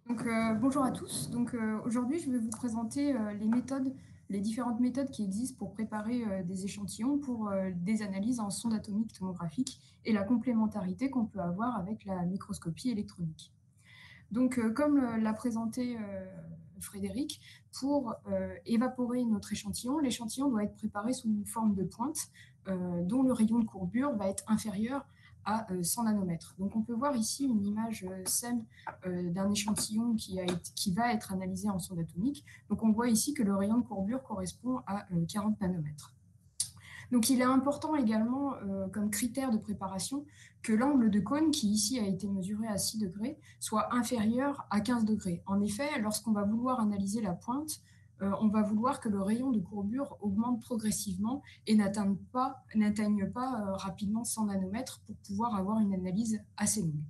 Bonjour à tous. Aujourd'hui, je vais vous présenter les différentes méthodes qui existent pour préparer des échantillons pour des analyses en sonde atomique tomographique et la complémentarité qu'on peut avoir avec la microscopie électronique. Comme l'a présenté Frédéric, pour évaporer notre échantillon, l'échantillon doit être préparé sous forme de pointe dont le rayon de courbure va être inférieur à 100 nanomètres. Donc, on peut voir ici une image SEM d'un échantillon qui va être analysé en sonde atomique. Donc, on voit ici que le rayon de courbure correspond à 40 nanomètres. Donc, il est important également, comme critère de préparation, que l'angle de cône, qui ici a été mesuré à 6 degrés, soit inférieur à 15 degrés. En effet, lorsqu'on va vouloir analyser la pointe, on va vouloir que le rayon de courbure augmente progressivement et n'atteigne pas rapidement 100 nanomètres pour pouvoir avoir une analyse assez longue.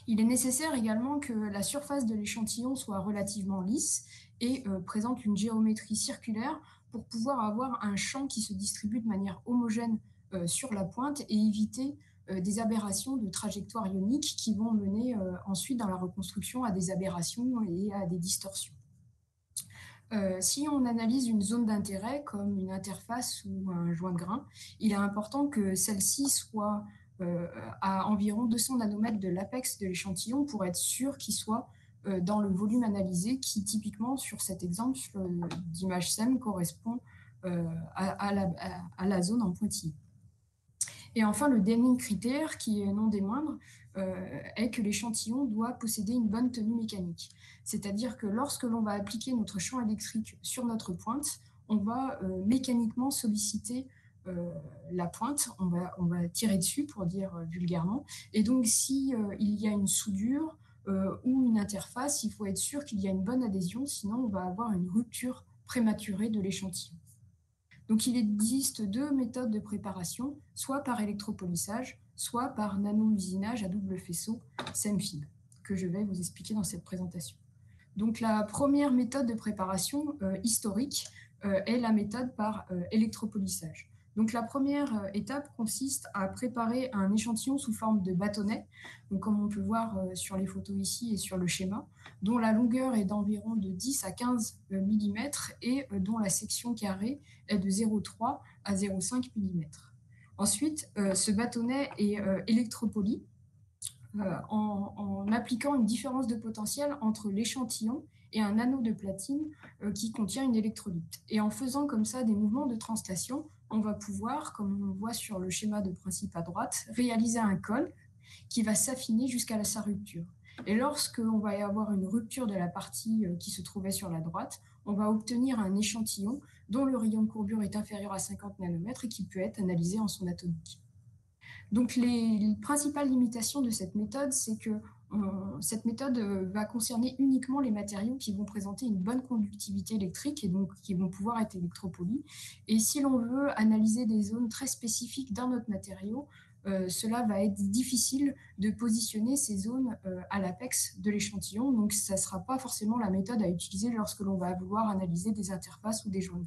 Il est nécessaire également que la surface de l'échantillon soit relativement lisse et présente une géométrie circulaire pour pouvoir avoir un champ qui se distribue de manière homogène sur la pointe et éviter des aberrations de trajectoire ionique qui vont mener ensuite dans la reconstruction à des aberrations et à des distorsions. Si on analyse une zone d'intérêt comme une interface ou un joint de grain, il est important que celle-ci soit à environ 200 nanomètres de l'apex de l'échantillon pour être sûr qu'il soit dans le volume analysé qui, typiquement, sur cet exemple d'image SEM, correspond à la zone en pointillé. Et enfin, le dernier critère, qui est non des moindres, est que l'échantillon doit posséder une bonne tenue mécanique. C'est-à-dire que lorsque l'on va appliquer notre champ électrique sur notre pointe, on va mécaniquement solliciter la pointe, on va tirer dessus pour dire vulgairement. Et donc, si il y a une soudure ou une interface, il faut être sûr qu'il y a une bonne adhésion, sinon on va avoir une rupture prématurée de l'échantillon. Donc, il existe deux méthodes de préparation, soit par électropolissage, soit par nano-usinage à double faisceau, SEMFIB, que je vais vous expliquer dans cette présentation. Donc, la première méthode de préparation historique est la méthode par électropolissage. Donc, la première étape consiste à préparer un échantillon sous forme de bâtonnet, donc comme on peut voir sur les photos ici et sur le schéma, dont la longueur est d'environ de 10 à 15 mm et dont la section carrée est de 0,3 à 0,5 mm. Ensuite, ce bâtonnet est électropoli en appliquant une différence de potentiel entre l'échantillon et un anneau de platine qui contient une électrolyte. Et en faisant comme ça des mouvements de translation, on va pouvoir, comme on voit sur le schéma de principe à droite, réaliser un cône qui va s'affiner jusqu'à sa rupture. Et lorsqu'on va y avoir une rupture de la partie qui se trouvait sur la droite, on va obtenir un échantillon dont le rayon de courbure est inférieur à 50 nanomètres et qui peut être analysé en sonde atomique. Donc, les principales limitations de cette méthode, c'est que cette méthode va concerner uniquement les matériaux qui vont présenter une bonne conductivité électrique et donc qui vont pouvoir être électropolis. Et si l'on veut analyser des zones très spécifiques d'un autre matériau, cela va être difficile de positionner ces zones à l'apex de l'échantillon. Donc, ça ne sera pas forcément la méthode à utiliser lorsque l'on va vouloir analyser des interfaces ou des joints.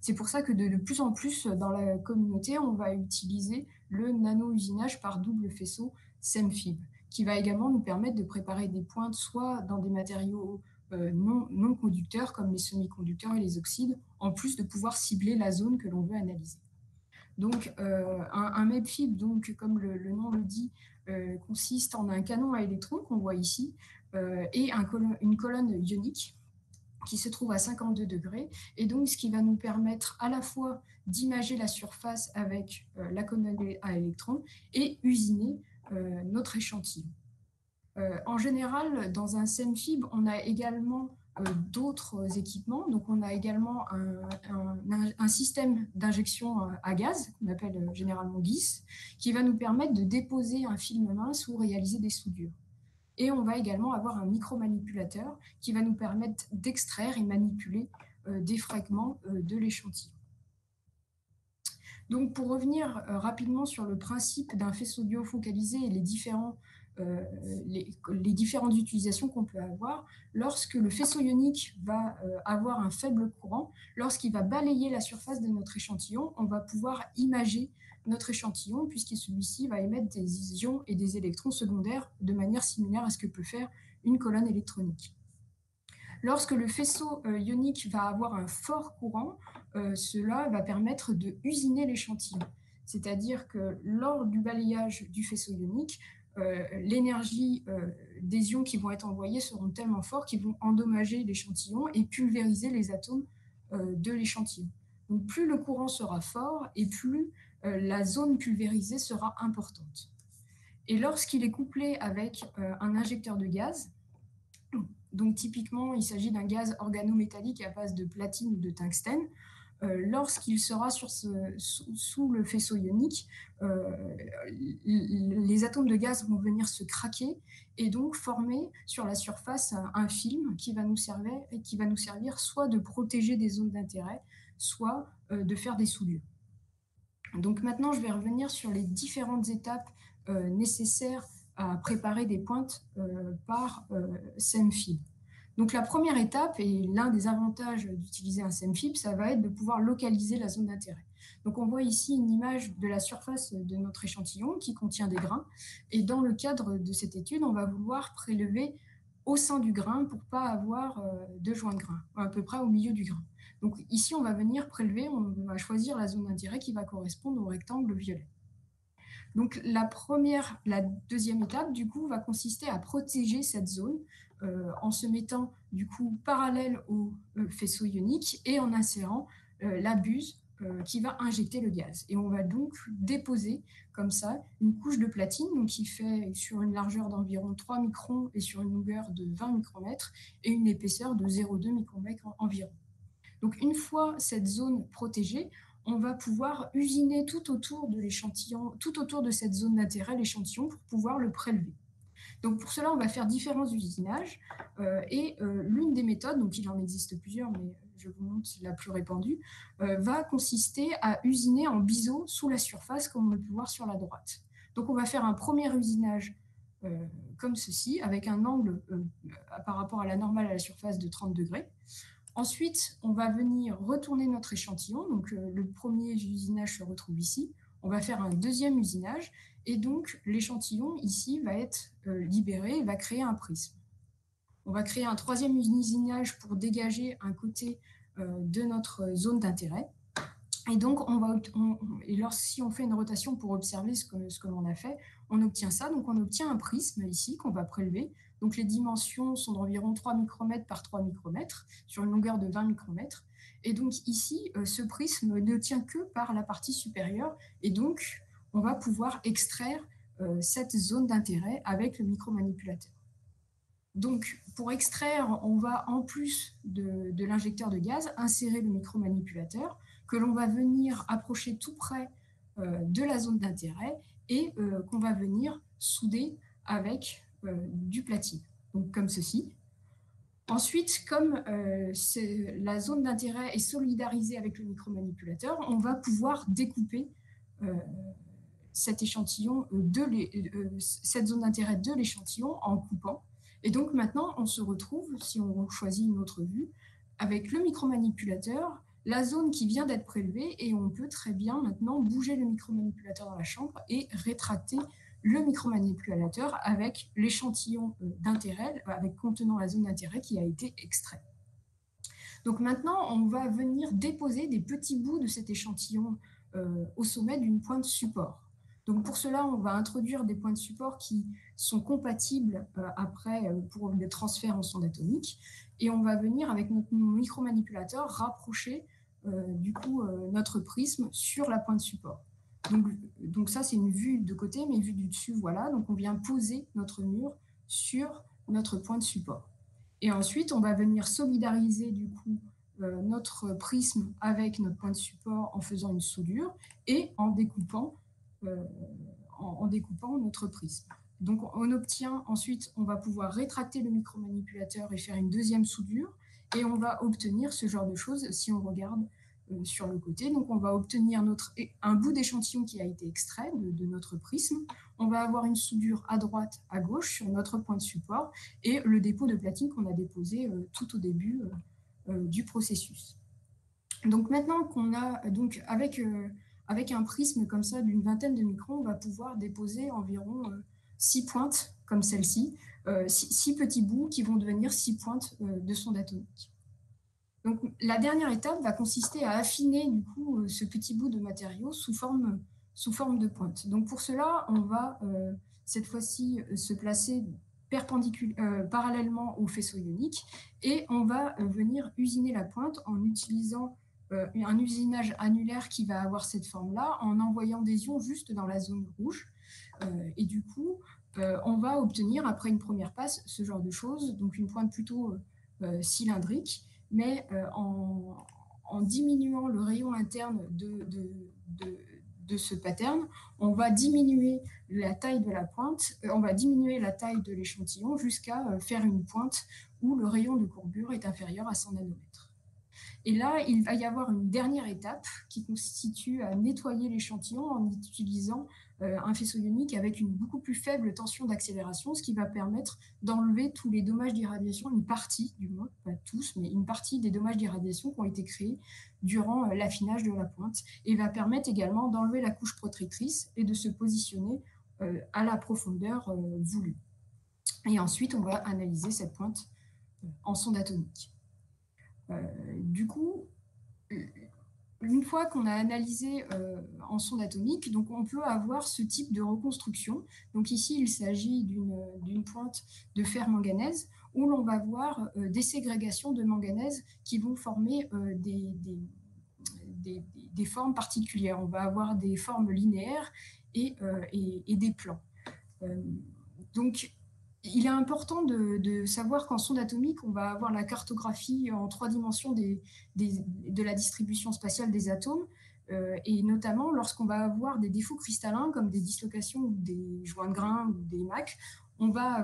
C'est pour ça que de plus en plus dans la communauté, on va utiliser le nano-usinage par double faisceau SEMFIB, qui va également nous permettre de préparer des pointes soit dans des matériaux non conducteurs comme les semi-conducteurs et les oxydes, en plus de pouvoir cibler la zone que l'on veut analyser. Donc, un MEPFIB, donc, comme le nom le dit, consiste en un canon à électrons qu'on voit ici et une colonne ionique qui se trouve à 52 degrés, et donc ce qui va nous permettre à la fois d'imager la surface avec la colonne à électrons et usiner notre échantillon. En général, dans un SEMFIB, on a également d'autres équipements. Donc, on a également un système d'injection à gaz, qu'on appelle généralement GIS, qui va nous permettre de déposer un film mince ou réaliser des soudures. Et on va également avoir un micromanipulateur qui va nous permettre d'extraire et manipuler des fragments de l'échantillon. Donc, pour revenir rapidement sur le principe d'un faisceau biofocalisé et les différentes utilisations qu'on peut avoir, lorsque le faisceau ionique va avoir un faible courant, lorsqu'il va balayer la surface de notre échantillon, on va pouvoir imager notre échantillon puisque celui-ci va émettre des ions et des électrons secondaires de manière similaire à ce que peut faire une colonne électronique. Lorsque le faisceau ionique va avoir un fort courant, cela va permettre de usiner l'échantillon. C'est-à-dire que lors du balayage du faisceau ionique, l'énergie des ions qui vont être envoyés seront tellement forts qu'ils vont endommager l'échantillon et pulvériser les atomes de l'échantillon. Donc plus le courant sera fort et plus la zone pulvérisée sera importante. Et lorsqu'il est couplé avec un injecteur de gaz, donc typiquement il s'agit d'un gaz organométallique à base de platine ou de tungstène, lorsqu'il sera sous le faisceau ionique, les atomes de gaz vont venir se craquer et donc former sur la surface un film qui va nous servir soit de protéger des zones d'intérêt, soit de faire des soudures. Donc maintenant, je vais revenir sur les différentes étapes nécessaires à préparer des pointes par SEMFIB. Donc la première étape, et l'un des avantages d'utiliser un SEMFIB, ça va être de pouvoir localiser la zone d'intérêt. Donc on voit ici une image de la surface de notre échantillon qui contient des grains. Et dans le cadre de cette étude, on va vouloir prélever au sein du grain pour ne pas avoir de joint de grain, à peu près au milieu du grain. Donc ici, on va venir prélever, on va choisir la zone d'intérêt qui va correspondre au rectangle violet. Donc la deuxième étape, du coup, va consister à protéger cette zone en se mettant, du coup, parallèle au faisceau ionique et en insérant la buse qui va injecter le gaz. Et on va donc déposer comme ça une couche de platine donc qui fait sur une largeur d'environ 3 microns et sur une longueur de 20 micromètres et une épaisseur de 0,2 micromètres environ. Donc une fois cette zone protégée, on va pouvoir usiner tout autour de l'échantillon, tout autour de cette zone d'intérêt, l'échantillon, pour pouvoir le prélever. Donc pour cela, on va faire différents usinages et l'une des méthodes, donc il en existe plusieurs, mais je vous montre la plus répandue, va consister à usiner en biseau sous la surface, comme on peut voir sur la droite. Donc on va faire un premier usinage comme ceci, avec un angle par rapport à la normale à la surface de 30 degrés. Ensuite, on va venir retourner notre échantillon. Donc, le premier usinage se retrouve ici. On va faire un deuxième usinage. Et donc, l'échantillon, ici, va être libéré et va créer un prisme. On va créer un troisième usinage pour dégager un côté de notre zone d'intérêt. Et donc, si on fait une rotation pour observer ce que l'on a fait, on obtient ça. Donc, on obtient un prisme ici qu'on va prélever. Donc, les dimensions sont d'environ 3 micromètres par 3 micromètres sur une longueur de 20 micromètres. Et donc, ici, ce prisme ne tient que par la partie supérieure. Et donc, on va pouvoir extraire cette zone d'intérêt avec le micromanipulateur. Donc, pour extraire, on va, en plus de l'injecteur de gaz, insérer le micromanipulateur que l'on va venir approcher tout près de la zone d'intérêt et qu'on va venir souder avec du platine, donc comme ceci. Ensuite, comme la zone d'intérêt est solidarisée avec le micromanipulateur, on va pouvoir découper cet échantillon cette zone d'intérêt de l'échantillon en coupant. Et donc maintenant, on se retrouve, si on choisit une autre vue, avec le micromanipulateur, la zone qui vient d'être prélevée, et on peut très bien maintenant bouger le micromanipulateur dans la chambre et rétracter le micromanipulateur avec l'échantillon d'intérêt, avec contenant la zone d'intérêt qui a été extrait. Donc maintenant, on va venir déposer des petits bouts de cet échantillon au sommet d'une pointe support. Donc pour cela, on va introduire des points de support qui sont compatibles après pour le transfert en sonde atomique, et on va venir avec notre micromanipulateur rapprocher du coup notre prisme sur la pointe support. Donc ça, c'est une vue de côté, mais vue du dessus, voilà. Donc on vient poser notre mur sur notre point de support. Et ensuite, on va venir solidariser du coup notre prisme avec notre point de support en faisant une soudure et en découpant notre prisme. Donc on obtient ensuite, on va pouvoir rétracter le micromanipulateur et faire une deuxième soudure, et on va obtenir ce genre de choses si on regarde sur le côté. Donc on va obtenir un bout d'échantillon qui a été extrait de notre prisme. On va avoir une soudure à droite, à gauche sur notre point de support et le dépôt de platine qu'on a déposé tout au début du processus. Donc maintenant qu'on a, donc avec un prisme comme ça d'une vingtaine de microns, on va pouvoir déposer environ 6 pointes comme celle-ci six petits bouts qui vont devenir 6 pointes de sonde atomique. Donc, la dernière étape va consister à affiner du coup ce petit bout de matériau sous forme de pointe. Donc, pour cela, on va cette fois-ci se placer parallèlement au faisceau ionique et on va venir usiner la pointe en utilisant un usinage annulaire qui va avoir cette forme-là, en envoyant des ions juste dans la zone rouge. Et du coup, on va obtenir, après une première passe, ce genre de choses, donc une pointe plutôt cylindrique, mais en diminuant le rayon interne de ce pattern, on va diminuer la taille de la pointe, on va diminuer la taille de l'échantillon jusqu'à faire une pointe où le rayon de courbure est inférieur à 100 nanomètres. Et là, il va y avoir une dernière étape qui consiste à nettoyer l'échantillon en utilisant un faisceau ionique avec une beaucoup plus faible tension d'accélération, ce qui va permettre d'enlever tous les dommages d'irradiation, une partie du moins, pas tous, mais une partie des dommages d'irradiation qui ont été créés durant l'affinage de la pointe, et va permettre également d'enlever la couche protectrice et de se positionner à la profondeur voulue. Et ensuite, on va analyser cette pointe en sonde atomique. Du coup, une fois qu'on a analysé en sonde atomique, donc on peut avoir ce type de reconstruction. Donc ici, il s'agit d'une pointe de fer manganèse où l'on va voir des ségrégations de manganèse qui vont former des formes particulières. On va avoir des formes linéaires et des plans. Donc, il est important de savoir qu'en sonde atomique, on va avoir la cartographie en 3 dimensions de la distribution spatiale des atomes, et notamment lorsqu'on va avoir des défauts cristallins comme des dislocations ou des joints de grains ou des MAC, on va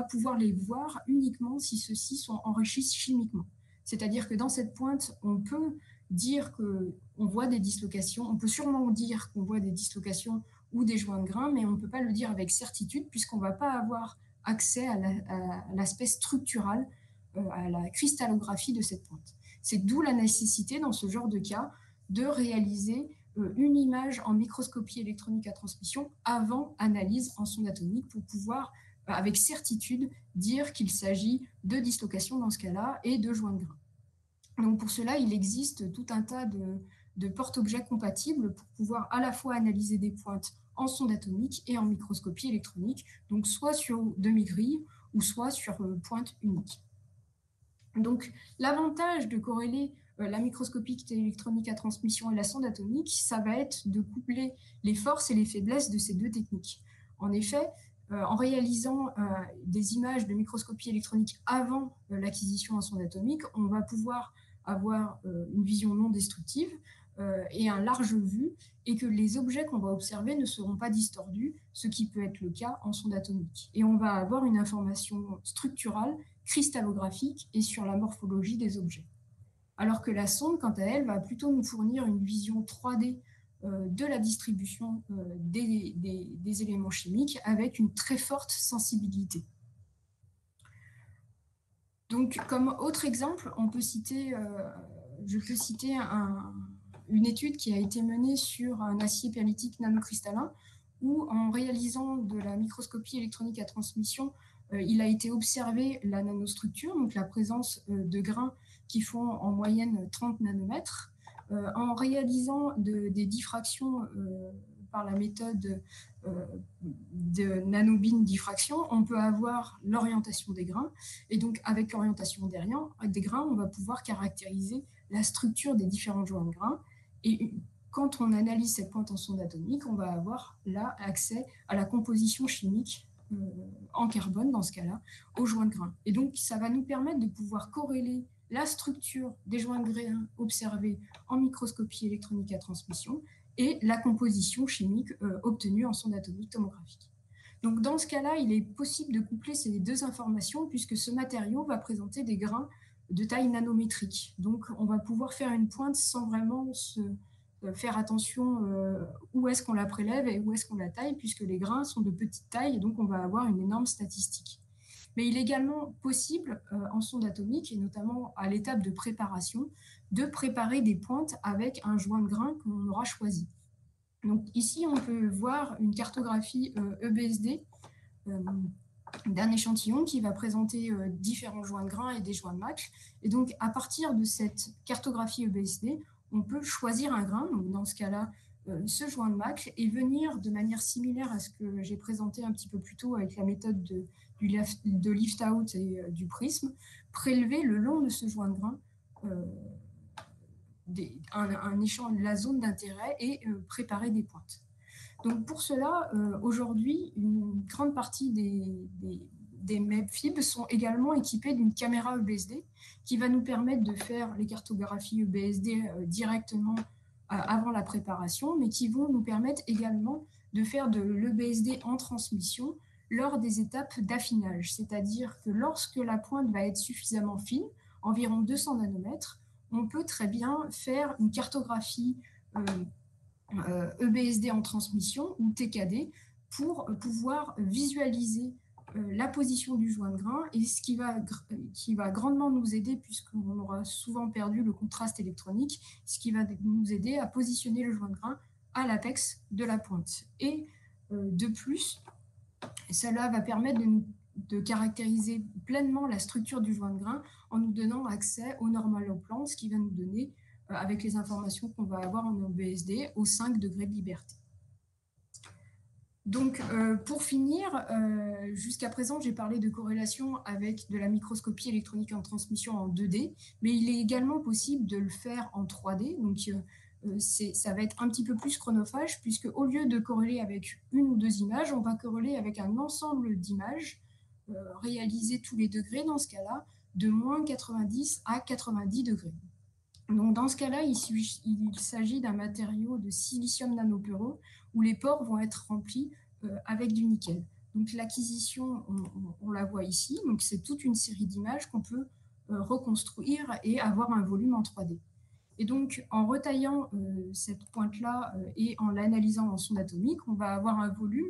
pouvoir les voir uniquement si ceux-ci sont enrichis chimiquement. C'est-à-dire que dans cette pointe, on peut dire qu'on voit des dislocations, on peut sûrement dire qu'on voit des dislocations ou des joints de grains, mais on ne peut pas le dire avec certitude puisqu'on ne va pas avoir accès à l'aspect structural, à la cristallographie de cette pointe. C'est d'où la nécessité, dans ce genre de cas, de réaliser une image en microscopie électronique à transmission avant analyse en sonde atomique pour pouvoir, avec certitude, dire qu'il s'agit de dislocation dans ce cas-là et de joints de grains. Donc pour cela, il existe tout un tas de porte-objets compatibles pour pouvoir à la fois analyser des pointes en sonde atomique et en microscopie électronique, donc soit sur demi-grille ou soit sur pointe unique. Donc l'avantage de corréler la microscopie électronique à transmission et la sonde atomique, ça va être de coupler les forces et les faiblesses de ces deux techniques. En effet, en réalisant des images de microscopie électronique avant l'acquisition en sonde atomique, on va pouvoir avoir une vision non destructive et un large vue, et que les objets qu'on va observer ne seront pas distordus, ce qui peut être le cas en sonde atomique. Et on va avoir une information structurale, cristallographique et sur la morphologie des objets. Alors que la sonde, quant à elle, va plutôt nous fournir une vision 3D de la distribution des éléments chimiques avec une très forte sensibilité. Donc, comme autre exemple, je peux citer une étude qui a été menée sur un acier perlitique nanocristallin où, en réalisant de la microscopie électronique à transmission, il a été observé la nanostructure, donc la présence de grains qui font en moyenne 30 nanomètres. En réalisant des diffractions par la méthode de nanobine diffraction, on peut avoir l'orientation des grains. Et donc, avec l'orientation des grains, on va pouvoir caractériser la structure des différents joints de grains. Et quand on analyse cette pointe en sonde atomique, on va avoir là accès à la composition chimique en carbone, dans ce cas-là, aux joints de grains. Et donc, ça va nous permettre de pouvoir corréler la structure des joints de grains observés en microscopie électronique à transmission et la composition chimique obtenue en sonde atomique tomographique. Donc, dans ce cas-là, il est possible de coupler ces deux informations puisque ce matériau va présenter des grains de taille nanométrique. Donc, on va pouvoir faire une pointe sans vraiment faire attention où est-ce qu'on la prélève et où est-ce qu'on la taille, puisque les grains sont de petite taille et donc on va avoir une énorme statistique. Mais il est également possible en sonde atomique, et notamment à l'étape de préparation, de préparer des pointes avec un joint de grain qu'on aura choisi. Donc ici, on peut voir une cartographie EBSD d'un échantillon qui va présenter différents joints de grains et des joints de Mach. Et donc, à partir de cette cartographie EBSD, on peut choisir un grain, donc dans ce cas-là, ce joint de Mach, et venir de manière similaire à ce que j'ai présenté un petit peu plus tôt avec la méthode de lift-out et du prisme, prélever le long de ce joint de grain la zone d'intérêt et préparer des pointes. Donc pour cela, aujourd'hui, une grande partie des MEB-FIB sont également équipés d'une caméra EBSD qui va nous permettre de faire les cartographies EBSD directement avant la préparation, mais qui vont nous permettre également de faire de l'EBSD en transmission lors des étapes d'affinage. C'est-à-dire que lorsque la pointe va être suffisamment fine, environ 200 nanomètres, on peut très bien faire une cartographie EBSD en transmission ou TKD pour pouvoir visualiser la position du joint de grain et ce qui va grandement nous aider, puisqu'on aura souvent perdu le contraste électronique, ce qui va nous aider à positionner le joint de grain à l'apex de la pointe. Et de plus, cela va permettre de caractériser pleinement la structure du joint de grain en nous donnant accès au normal au plan, ce qui va nous donner, avec les informations qu'on va avoir en EBSD, aux 5 degrés de liberté. Donc, pour finir, jusqu'à présent, j'ai parlé de corrélation avec de la microscopie électronique en transmission en 2D, mais il est également possible de le faire en 3D. Donc, ça va être un petit peu plus chronophage, puisque au lieu de corréler avec une ou deux images, on va corréler avec un ensemble d'images réalisées tous les degrés, dans ce cas-là, de moins 90 à 90 degrés. Donc, dans ce cas-là, il s'agit d'un matériau de silicium nanoporeux où les pores vont être remplis avec du nickel. Donc, l'acquisition, on la voit ici. Donc, c'est toute une série d'images qu'on peut reconstruire et avoir un volume en 3D. Et donc, en retaillant cette pointe-là et en l'analysant en sonde atomique, on va avoir un volume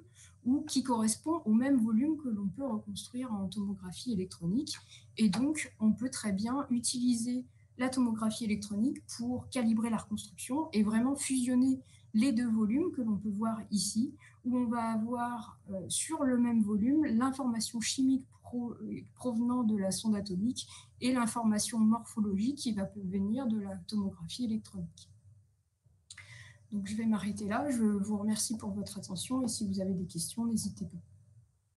qui correspond au même volume que l'on peut reconstruire en tomographie électronique. Et donc, on peut très bien utiliser la tomographie électronique pour calibrer la reconstruction et vraiment fusionner les deux volumes que l'on peut voir ici, où on va avoir sur le même volume l'information chimique provenant de la sonde atomique et l'information morphologique qui va venir de la tomographie électronique. Donc je vais m'arrêter là, je vous remercie pour votre attention et si vous avez des questions, n'hésitez pas.